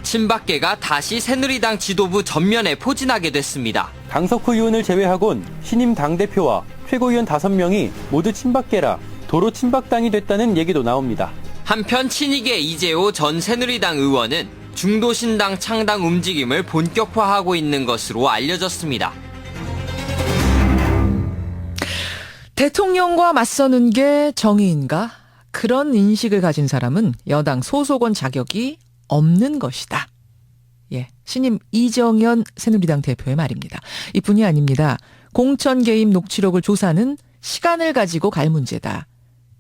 친박계가 다시 새누리당 지도부 전면에 포진하게 됐습니다. 강석호 의원을 제외하곤 신임 당대표와 최고위원 5명이 모두 친박계라 도로 친박당이 됐다는 얘기도 나옵니다. 한편 친이계 이재호 전 새누리당 의원은 중도신당 창당 움직임을 본격화하고 있는 것으로 알려졌습니다. 대통령과 맞서는 게 정의인가? 그런 인식을 가진 사람은 여당 소속원 자격이 없는 것이다. 예, 신임 이정현 새누리당 대표의 말입니다. 이뿐이 아닙니다. 공천 개입 녹취록을 조사는 시간을 가지고 갈 문제다.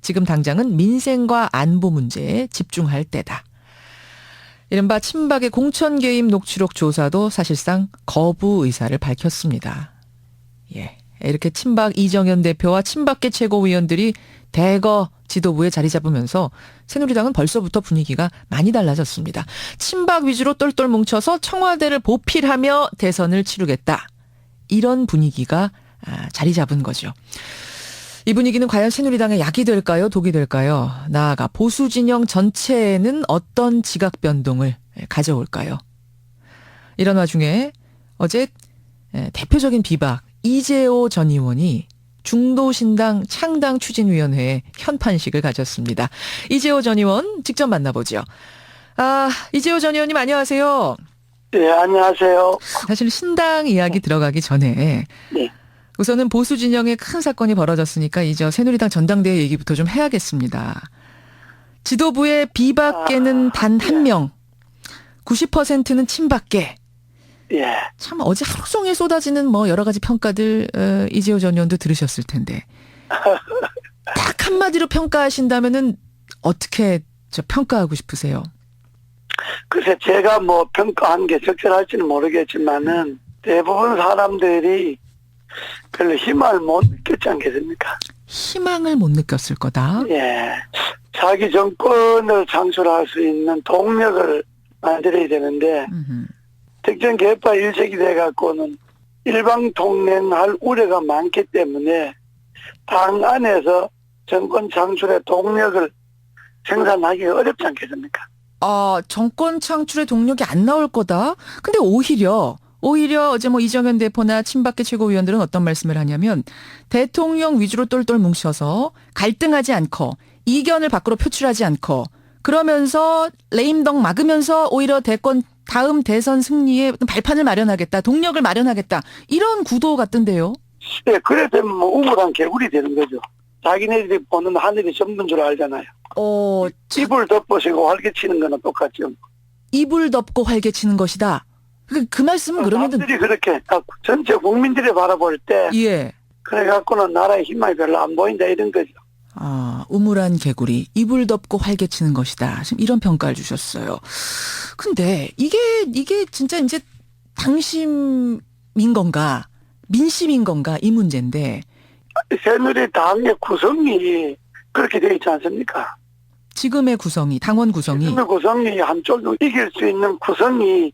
지금 당장은 민생과 안보 문제에 집중할 때다. 이른바 친박의 공천 개입 녹취록 조사도 사실상 거부 의사를 밝혔습니다. 예, 이렇게 친박 이정현 대표와 친박계 최고위원들이 대거 지도부에 자리 잡으면서 새누리당은 벌써부터 분위기가 많이 달라졌습니다. 친박 위주로 똘똘 뭉쳐서 청와대를 보필하며 대선을 치르겠다. 이런 분위기가 자리 잡은 거죠. 이 분위기는 과연 새누리당의 약이 될까요? 독이 될까요? 나아가 보수 진영 전체에는 어떤 지각 변동을 가져올까요? 이런 와중에 어제 대표적인 비박 이재호 전 의원이 중도신당 창당 추진위원회에 현판식을 가졌습니다. 이재호 전 의원 직접 만나보죠. 이재호 전 의원님 안녕하세요. 네, 안녕하세요. 사실 신당 이야기 들어가기 전에 네. 우선은 보수 진영에 큰 사건이 벌어졌으니까 이제 새누리당 전당대회 얘기부터 좀 해야겠습니다. 지도부의 비박계는 단 한 명, 90%는 친박계. 예. 참 어제 하루 종일 쏟아지는 뭐 여러 가지 평가들 이재호 전 의원도 들으셨을 텐데 딱 한마디로 평가하신다면은 어떻게 평가하고 싶으세요? 글쎄 제가 뭐 평가한 게 적절할지는 모르겠지만은 대부분 사람들이 별로 희망을 못 느꼈지 않겠습니까? 희망을 못 느꼈을 거다. 예. 자기 정권을 창출할 수 있는 동력을 만들어야 되는데 특정 개파 일색이 돼갖고는 일방통행할 우려가 많기 때문에 당 안에서 정권 창출의 동력을 생산하기가 어렵지 않겠습니까? 정권 창출의 동력이 안 나올 거다. 근데 오히려 어제 뭐 이정현 대표나 친박계 최고위원들은 어떤 말씀을 하냐면 대통령 위주로 똘똘 뭉쳐서 갈등하지 않고 이견을 밖으로 표출하지 않고 그러면서 레임덕 막으면서 오히려 다음 대선 승리에 발판을 마련하겠다. 동력을 마련하겠다. 이런 구도 같던데요. 네, 그래 되면 뭐 우물한 개구리 되는 거죠. 자기네들이 보는 하늘이 전부인 줄 알잖아요. 입을 덮으시고 활개치는 거나 똑같죠. 입을 덮고 활개치는 것이다. 그 말씀은 그러면 사람들이 그렇게 전체 국민들이 바라볼 때 예. 그래갖고는 나라의 희망이 별로 안 보인다 이런 거죠. 우물한 개구리, 입을 덮고 활개치는 것이다. 지금 이런 평가를 주셨어요. 근데 이게 진짜 이제 당심인 건가, 민심인 건가 이 문제인데. 새누리당의 구성이 그렇게 되어 있지 않습니까? 지금의 구성이, 당원 구성이. 지금의 구성이 한쪽으로 이길 수 있는 구성이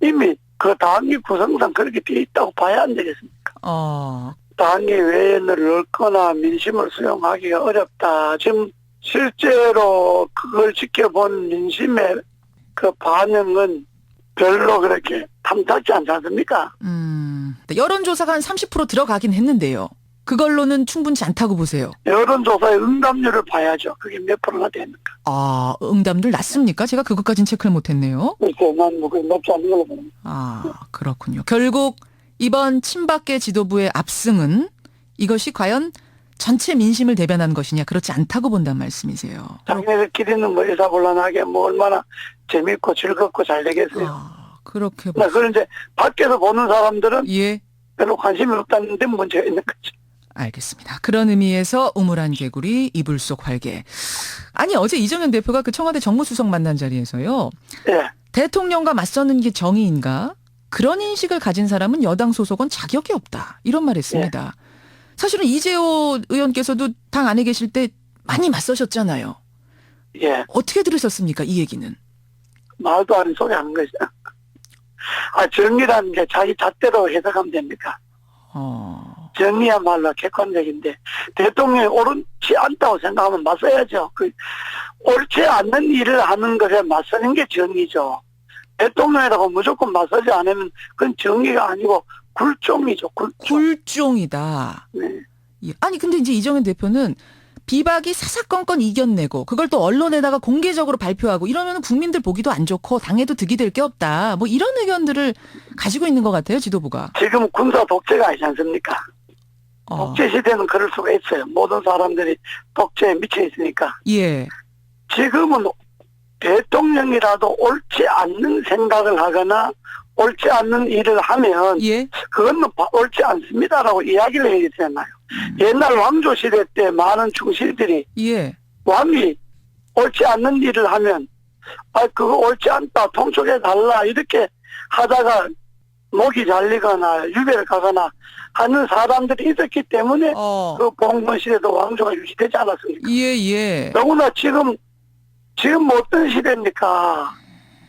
이미 그 당의 구성상 그렇게 되어 있다고 봐야 안 되겠습니까? 당의 외연을 넣거나 민심을 수용하기가 어렵다. 지금 실제로 그걸 지켜본 민심의 그 반응은 별로 그렇게 탐탁지 않지 않습니까? 여론조사가 한 30% 들어가긴 했는데요. 그걸로는 충분치 않다고 보세요. 여론조사의 응답률을 봐야죠. 그게 몇 프로나 되는가. 응답률 낮습니까? 제가 그것까진 체크를 못했네요. 글쎄, 난 뭐 높지 않은 걸로 봅니다. 그렇군요. 결국 이번 친박계 지도부의 압승은 이것이 과연 전체 민심을 대변한 것이냐 그렇지 않다고 본다는 말씀이세요. 자기네들끼리는 뭐 일사불란하게 뭐 얼마나 재밌고 즐겁고 잘 되겠어요. 그렇게 그런데 밖에서 보는 사람들은 예. 별로 관심이 없다는 데 문제가 있는 거죠. 알겠습니다. 그런 의미에서 우물한 개구리 이불 속 활개. 아니 어제 이정현 대표가 그 청와대 정무수석 만난 자리에서요. 예. 대통령과 맞서는 게 정의인가? 그런 인식을 가진 사람은 여당 소속은 자격이 없다. 이런 말 했습니다. 예. 사실은 이재호 의원께서도 당 안에 계실 때 많이 맞서셨잖아요. 예. 어떻게 들으셨습니까? 이 얘기는. 말도 안 소리 하는 거죠. 정의라는 게 자기 잣대로 해석하면 됩니까? 정의야말로 객관적인데 대통령이 옳지 않다고 생각하면 맞서야죠. 옳지 않는 일을 하는 것에 맞서는 게 정의죠. 대통령이라고 무조건 맞서지 않으면 그건 정의가 아니고 굴종이죠. 굴종이다. 네. 예. 아니 근데 이제 이정현 대표는 비박이 사사건건 이겨내고 그걸 또 언론에다가 공개적으로 발표하고 이러면 국민들 보기도 안 좋고 당에도 득이 될 게 없다. 뭐 이런 의견들을 가지고 있는 것 같아요, 지도부가. 지금 군사 독재가 아니지 않습니까? 독재 시대는 그럴 수가 있어요. 모든 사람들이 독재에 미쳐 있으니까. 예. 지금은 대통령이라도 옳지 않는 생각을 하거나 옳지 않는 일을 하면 예. 그건 옳지 않습니다라고 이야기를 해야 되잖아요. 옛날 왕조 시대 때 많은 충실들이 예. 왕이 옳지 않는 일을 하면 그거 옳지 않다 통촉해 달라 이렇게 하다가 목이 잘리거나 유배를 가거나 하는 사람들이 있었기 때문에 그 봉건 시대도 왕조가 유지되지 않았습니까? 예. 더구나 지금 어떤 시대입니까?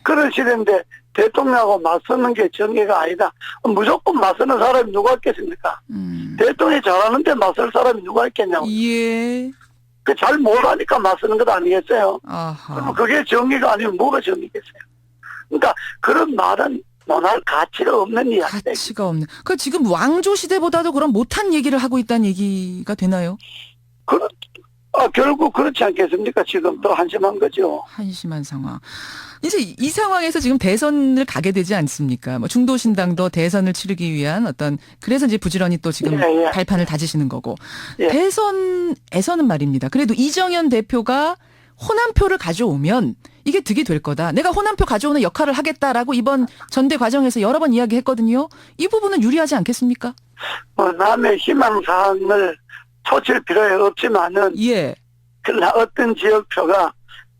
그런 시대인데 대통령하고 맞서는 게 정의가 아니다. 무조건 맞서는 사람이 누가 있겠습니까? 대통령이 잘하는데 맞설 사람이 누가 있겠냐고. 예. 잘 못하니까 맞서는 것 아니겠어요? 아하. 그럼 그게 정의가 아니면 뭐가 정의겠어요? 그러니까 그런 말은 논할 가치가 없는 이야기다. 가치가 없는. 그 지금 왕조 시대보다도 그럼 못한 얘기를 하고 있다는 얘기가 되나요? 결국 그렇지 않겠습니까? 지금 더 한심한 거죠. 한심한 상황. 이제 이 상황에서 지금 대선을 가게 되지 않습니까? 뭐 중도신당도 대선을 치르기 위한 그래서 이제 부지런히 또 지금 예. 발판을 다지시는 거고. 예. 대선에서는 말입니다. 그래도 이정현 대표가 호남표를 가져오면 이게 득이 될 거다. 내가 호남표 가져오는 역할을 하겠다라고 이번 전대 과정에서 여러 번 이야기했거든요. 이 부분은 유리하지 않겠습니까? 남의 희망사항을 초칠 필요는 없지만은 예. 그러나 어떤 지역표가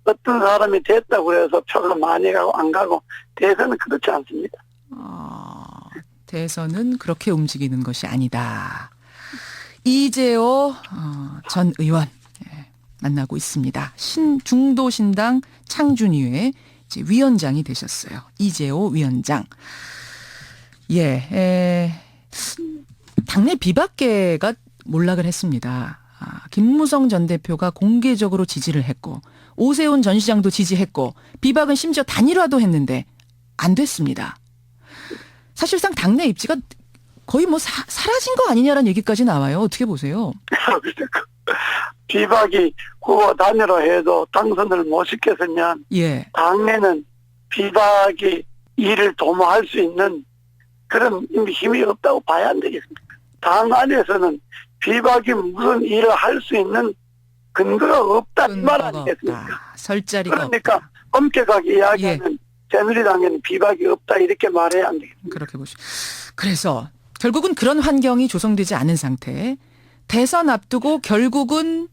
어떤 사람이 됐다고 해서 표가 많이 가고 안 가고 대선은 그렇지 않습니다. 대선은 그렇게 움직이는 것이 아니다. 이재호 전 의원 만나고 있습니다. 중도신당 창준위회 위원장이 되셨어요. 이재호 위원장. 예. 당내 비박계가 몰락을 했습니다. 김무성 전 대표가 공개적으로 지지를 했고 오세훈 전 시장도 지지했고 비박은 심지어 단일화도 했는데 안 됐습니다. 사실상 당내 입지가 거의 뭐 사라진 거 아니냐라는 얘기까지 나와요. 어떻게 보세요? 비박이 후보 단일화해도 당선을 못 시켰으면 예. 당내는 비박이 일을 도모할 수 있는 그런 힘이 없다고 봐야 안 되겠습니까? 당 안에서는 비박이 무슨 일을 할 수 있는 근거가 없다 이 말 아니겠습니까? 설 자리가 그러니까 없다. 엄격하게 이야기하면 새누리당에는 비박이 없다 이렇게 말해야 안 되겠습니까? 그렇게 보시죠. 그래서 결국은 그런 환경이 조성되지 않은 상태. 대선 앞두고 결국은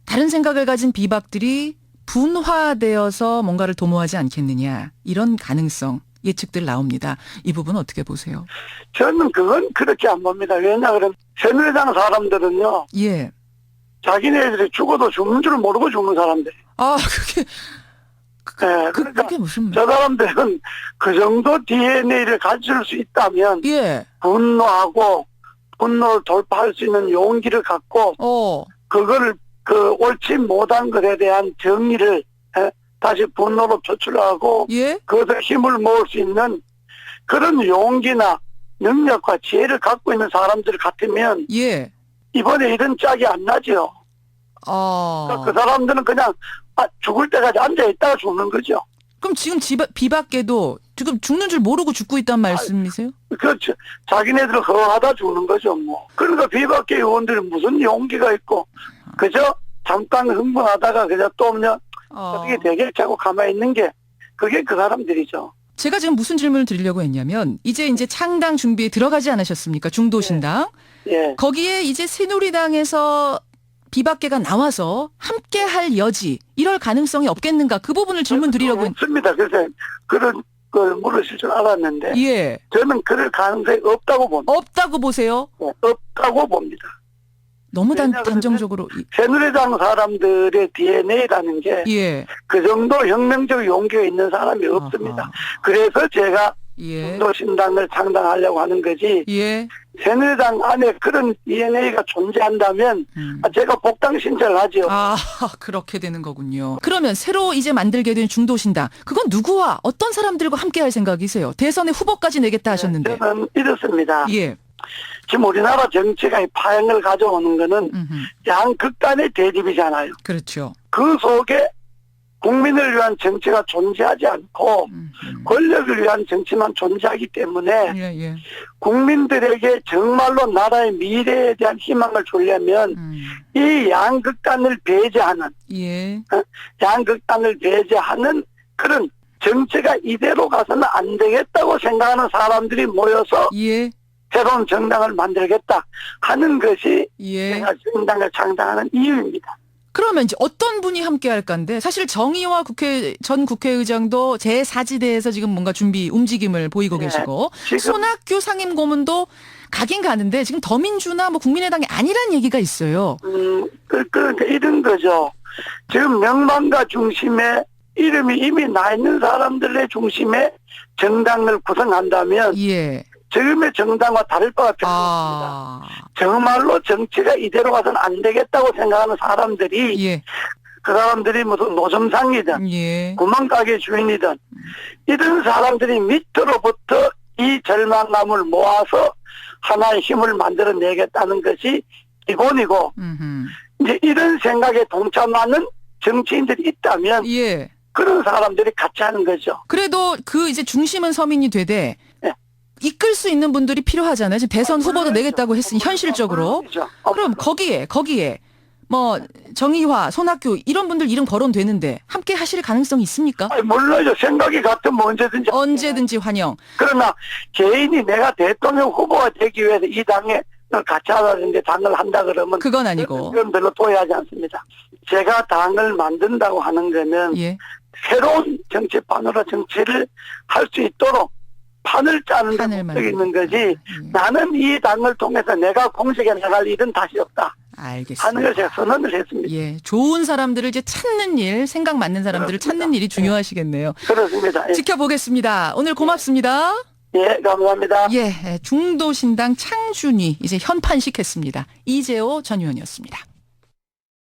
다른 생각을 가진 비박들이 분화되어서 뭔가를 도모하지 않겠느냐. 이런 가능성. 예측들 나옵니다. 이 부분 어떻게 보세요? 저는 그건 그렇게 안 봅니다. 왜냐하면 새누리당 사람들은요. 예. 자기네들이 죽어도 죽는 줄 모르고 죽는 사람들. 그게 네, 그러니까 그게 무슨 저 사람들은 그 정도 DNA를 가질 수 있다면 예. 분노하고 분노를 돌파할 수 있는 용기를 갖고 그거를 옳지 못한 것에 대한 정의를 다시 분노로 표출하고 예? 그것을 힘을 모을 수 있는 그런 용기나 능력과 지혜를 갖고 있는 사람들 같으면 예. 이번에 이런 짝이 안 나죠. 그러니까 그 사람들은 그냥 죽을 때까지 앉아있다가 죽는 거죠. 그럼 지금 비박계도 지금 죽는 줄 모르고 죽고 있단 말씀이세요? 그렇죠. 자기네들 허하다 죽는 거죠, 뭐. 그러니까 비박계 의원들이 무슨 용기가 있고, 그저 잠깐 흥분하다가 그저 또 그냥 어떻게 되겠지 하고 가만히 있는 게, 그게 그 사람들이죠. 제가 지금 무슨 질문을 드리려고 했냐면, 이제 창당 준비에 들어가지 않으셨습니까? 중도신당. 예. 거기에 이제 새누리당에서 비박계가 나와서 함께 할 여지, 이럴 가능성이 없겠는가? 그 부분을 질문 드리려고 했는데. 없습니다. 그래서 그런 걸 물으실 줄 알았는데. 예. 저는 그럴 가능성이 없다고 봅니다. 없다고 보세요? 네, 없다고 봅니다. 너무 단정적으로. 새누리당 사람들의 DNA라는 게 그 예. 정도 혁명적 용기가 있는 사람이 없습니다. 그래서 제가 예. 중도신당을 창당하려고 하는 거지. 예. 새누리당 안에 그런 DNA가 존재한다면 제가 복당 신청을 하죠. 아, 그렇게 되는 거군요. 그러면 새로 이제 만들게 된 중도신당, 그건 누구와 어떤 사람들과 함께 할 생각이세요? 대선에 후보까지 내겠다 하셨는데. 저는 이렇습니다. 예. 지금 우리나라 정치가 이 파행을 가져오는 거는 양극단의 대립이잖아요. 그렇죠. 그 속에 국민을 위한 정치가 존재하지 않고 권력을 위한 정치만 존재하기 때문에 예. 국민들에게 정말로 나라의 미래에 대한 희망을 주려면 이 양극단을 배제하는 예. 양극단을 배제하는 그런 정치가 이대로 가서는 안 되겠다고 생각하는 사람들이 모여서 예. 새로운 정당을 만들겠다 하는 것이 예. 제가 정당을 창당하는 이유입니다. 그러면 이제 어떤 분이 함께 할 건데, 사실 정의화 전 국회의장도 제4지대에서 지금 뭔가 움직임을 보이고 계시고, 지금 손학규 상임고문도 가긴 가는데 지금 더민주나 뭐 국민의당이 아니란 얘기가 있어요. 그러니까 이런 거죠. 지금 명망가 중심에 이름이 이미 나 있는 사람들의 중심에 정당을 구성한다면 예. 지금의 정당과 다를 바가 별로 없습니다. 정말로 정치가 이대로 가서는 안 되겠다고 생각하는 사람들이 예. 그 사람들이 무슨 노점상이든 예. 구멍가게 주인이든 이런 사람들이 밑으로부터 이 절망감을 모아서 하나의 힘을 만들어내겠다는 것이 기본이고 이제 이런 생각에 동참하는 정치인들이 있다면 예. 그런 사람들이 같이 하는 거죠. 그래도 그 이제 중심은 서민이 되되 네. 이끌 수 있는 분들이 필요하잖아요. 지금 대선 후보도 내겠다고 했으니 현실적으로. 그럼 거기에 뭐 정의화, 손학규 이런 분들 이름 거론되는데 함께 하실 가능성이 있습니까? 아니, 물론이죠. 생각이 같으면 언제든지 환영. 그러나 개인이 내가 대통령 후보가 되기 위해서 이 당에 같이 하라는데 당을 한다 그러면 그건 아니고. 그건 별로 도의하지 않습니다. 제가 당을 만든다고 하는 거는 예. 새로운 정치판으로 정치를 할 수 있도록 판을 짜는 데 목적이 있는 거지 나는 이 당을 통해서 내가 공직에 나갈 일은 다시 없다. 알겠습니다. 하는 걸 제가 선언을 했습니다. 예, 좋은 사람들을 이제 찾는 일, 생각 맞는 사람들을 그렇습니다. 찾는 일이 중요하시겠네요. 그렇습니다. 예. 지켜보겠습니다. 오늘 고맙습니다. 예, 감사합니다. 예, 중도신당 창준위 이제 현판식 했습니다. 이재호 전 의원이었습니다.